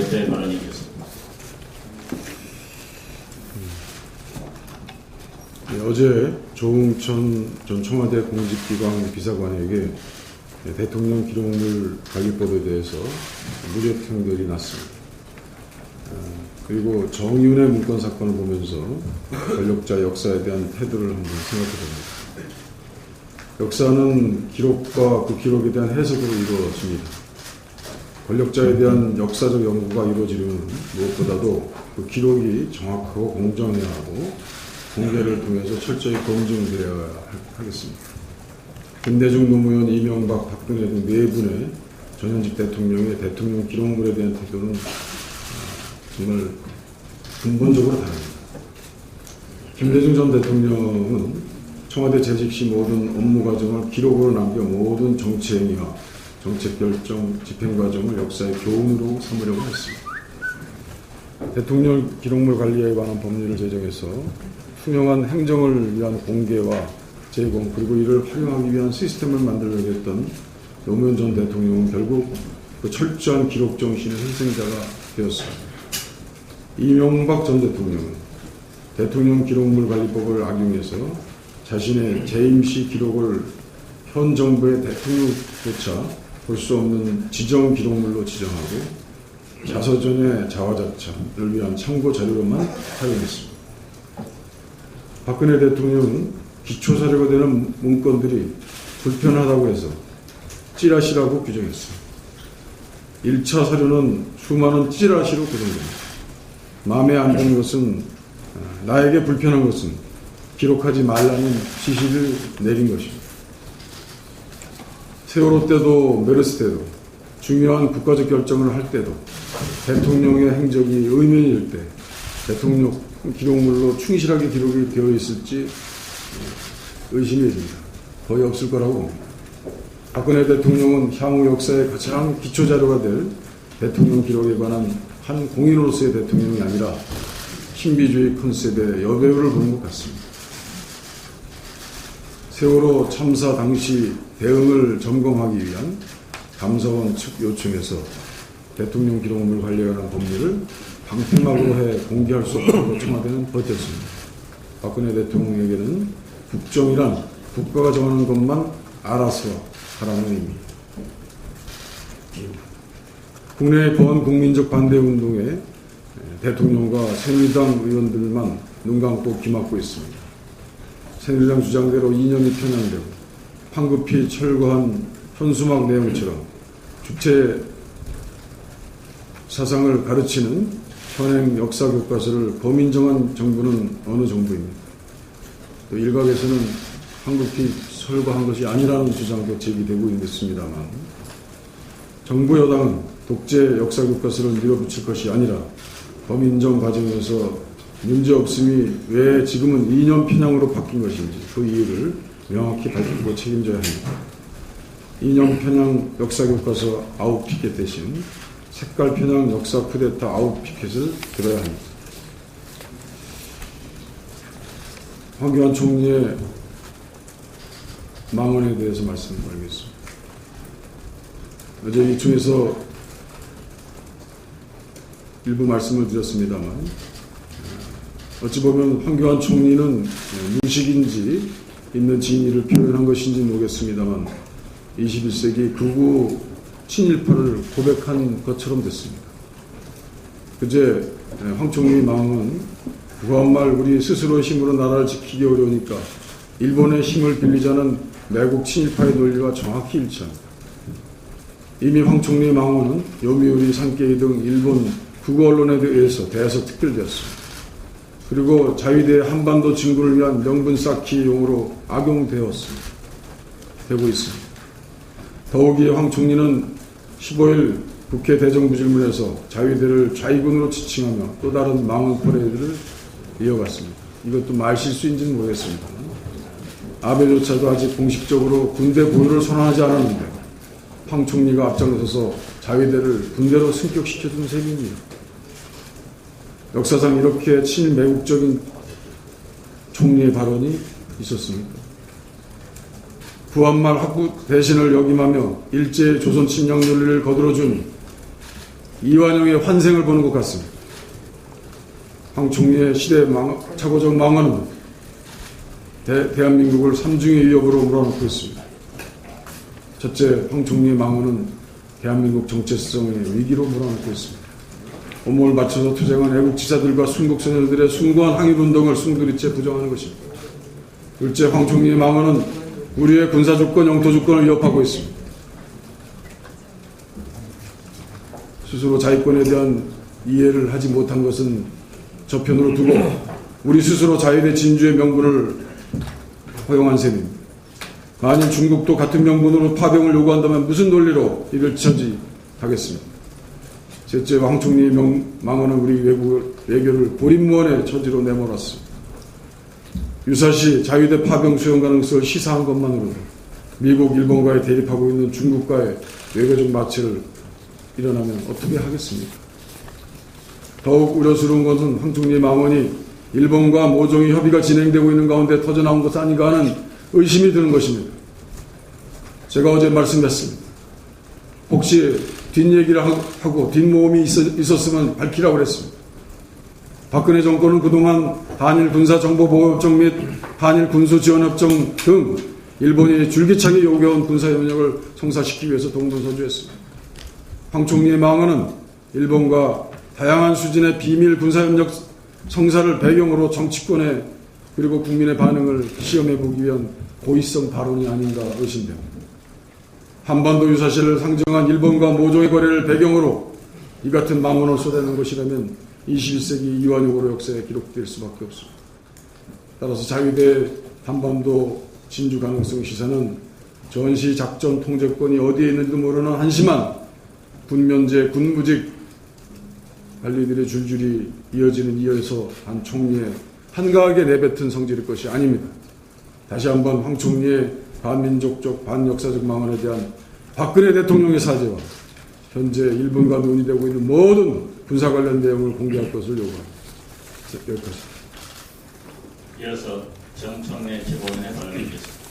어때 발언이겠습니까? 어제 조응천 전 청와대 공직기강 비서관에게 대통령 기록물 관리법에 대해서 무죄 판결이 났습니다. 그리고 정윤의 문건 사건을 보면서 권력자 역사에 대한 태도를 한번 생각해 봅니다. 역사는 기록과 그 기록에 대한 해석으로 이루어집니다. 권력자에 대한 역사적 연구가 이루어지려면 무엇보다도 그 기록이 정확하고 공정해야 하고 공개를 통해서 철저히 검증되어야 하겠습니다. 김대중 노무현, 이명박, 박근혜 등 네 분의 전현직 대통령의 대통령 기록물에 대한 태도는 정말 근본적으로 다릅니다. 김대중 전 대통령은 청와대 재직 시 모든 업무 과정을 기록으로 남겨 모든 정치 행위와 정책 결정, 집행 과정을 역사의 교훈으로 삼으려고 했습니다. 대통령 기록물 관리에 관한 법률을 제정해서 투명한 행정을 위한 공개와 제공, 그리고 이를 활용하기 위한 시스템을 만들려고 했던 노무현 전 대통령은 결국 그 철저한 기록 정신의 희생자가 되었습니다. 이명박 전 대통령은 대통령 기록물 관리법을 악용해서 자신의 재임 시 기록을 현 정부의 대통령조차 볼 수 없는 지정 기록물로 지정하고 자서전의 자화자찬을 위한 참고 자료로만 사용했습니다. 박근혜 대통령은 기초사료가 되는 문건들이 불편하다고 해서 찌라시라고 규정했습니다. 1차 사료는 수많은 찌라시로 구성됩니다. 마음에 안 드는 것은, 나에게 불편한 것은 기록하지 말라는 지시를 내린 것입니다. 세월호 때도 메르스 때도 중요한 국가적 결정을 할 때도 대통령의 행적이 의문일 때 대통령 기록물로 충실하게 기록이 되어 있을지 의심이 됩니다. 거의 없을 거라고 봅니다. 박근혜 대통령은 향후 역사의 가장 기초자료가 될 대통령 기록에 관한 한 공인으로서의 대통령이 아니라 신비주의 컨셉의 여배우를 보는 것 같습니다. 세월호 참사 당시 대응을 점검하기 위한 감사원 측 요청에서 대통령 기록물 관리에 관한 법률을 방패막으로 해 공개할 수 없다고 청와대는 버텼습니다. 박근혜 대통령에게는 국정이란 국가가 정하는 것만 알아서 하라는 의미. 국내 범국민적 반대운동에 대통령과 새누리당 의원들만 눈 감고 귀 막고 있습니다. 새누리당 주장대로 이념이 편향되고 황급히 철거한 현수막 내용처럼 주체 사상을 가르치는 현행 역사 교과서를 범인정한 정부는 어느 정부입니까? 또 일각에서는 황급히 철거한 것이 아니라는 주장도 제기되고 있습니다만 정부 여당은 독재 역사 교과서를 밀어붙일 것이 아니라 범인정 과정에서 문제없음이 왜 지금은 이념 편향으로 바뀐 것인지 그 이유를 명확히 밝히고 책임져야 합니다. 이념 편향 역사 교과서 아웃피켓 대신 색깔 편향 역사 쿠데타 아웃피켓을 들어야 합니다. 황교안 총리의 망언에 대해서 말씀드리겠습니다. 어제 이 중에서 일부 말씀을 드렸습니다만 어찌 보면 황교안 총리는 무식인지 있는 진의를 표현한 것인지 모르겠습니다만 21세기 극우 친일파를 고백한 것처럼 됐습니다. 그제 황 총리 마음은 구한말 우리 스스로의 힘으로 나라를 지키기 어려우니까 일본의 힘을 빌리자는 매국 친일파의 논리와 정확히 일치합니다. 이미 황 총리의 망언은 요미우리, 산케이 등 일본 국어 언론에 의해서 대해서 특별되었습니다. 그리고 자위대 한반도 진군을 위한 명분 쌓기 용어로 악용되고 있습니다. 더욱이 황 총리는 15일 국회 대정부질문에서 자위대를 좌익군으로 지칭하며 또 다른 망언 퍼레이드를 이어갔습니다. 이것도 말실수인지는 모르겠습니다. 아베조차도 아직 공식적으로 군대 보유를 선언하지 않았는데 황 총리가 앞장서서 자위대를 군대로 승격시켜준 셈입니다. 역사상 이렇게 친매국적인 총리의 발언이 있었습니까? 구한말 학구 대신을 역임하며 일제의 조선 침략 논리를 거들어준 이완용의 환생을 보는 것 같습니다. 황 총리의 시대착오적 망언은 대한민국을 삼중의 위협으로 몰아넣고 있습니다. 첫째, 황 총리의 망언은 대한민국 정체성의 위기로 몰아넣고 있습니다. 온몸을 바쳐서 투쟁한 애국지사들과 순국소녀들의 숭고한 항일운동을 숭두리째 부정하는 것입니다. 둘째, 황 총리의 망언은 우리의 군사주권, 영토주권을 위협하고 있습니다. 스스로 자위권에 대한 이해를 하지 못한 것은 저편으로 두고 우리 스스로 자유대 진주의 명분을 허용한 셈입니다. 만일 중국도 같은 명분으로 파병을 요구한다면 무슨 논리로 이를 처지하겠습니까? 셋째, 황 총리의 망언은 우리 외교를 고립무원의 처지로 내몰았습니다. 유사시 자유대 파병 수용 가능성을 시사한 것만으로도 미국, 일본과의 대립하고 있는 중국과의 외교적 마찰을 일어나면 어떻게 하겠습니까? 더욱 우려스러운 것은 황 총리의 망언이 일본과 모종의 협의가 진행되고 있는 가운데 터져나온 것 아닌가 하는 의심이 드는 것입니다. 제가 어제 말씀했습니다. 혹시 뒷얘기를 하고 뒷모험이 있었으면 밝히라고 그랬습니다. 박근혜 정권은 그동안 한일 군사정보보호협정 및 한일 군수지원협정 등 일본이 줄기차게 요구해온 군사협력을 성사시키기 위해서 동분서주했습니다. 황 총리의 망언은 일본과 다양한 수준의 비밀 군사협력 성사를 배경으로 정치권의 그리고 국민의 반응을 시험해보기 위한 고의성 발언이 아닌가 의심됩니다. 한반도 유사시를 상정한 일본과 모종의 거래를 배경으로 이 같은 망언을 쏟아내는 것이라면 21세기 이완용으로 역사에 기록될 수밖에 없습니다. 따라서 자유대 한반도 진주 가능성 시사는 전시 작전 통제권이 어디에 있는지도 모르는 한심한 군면제 군무직 관리들의 줄줄이 이어서 한 총리의 한가하게 내뱉은 성질일 것이 아닙니다. 다시 한번 황 총리의 반민족적 반역사적 망언에 대한 박근혜 대통령의 사죄와 현재 일본과 논의되고 있는 모든 군사 관련 내용을 공개할 것을 요구합니다. 여기까지. 이어서 정 총리의 질문에 답변드리겠습니다.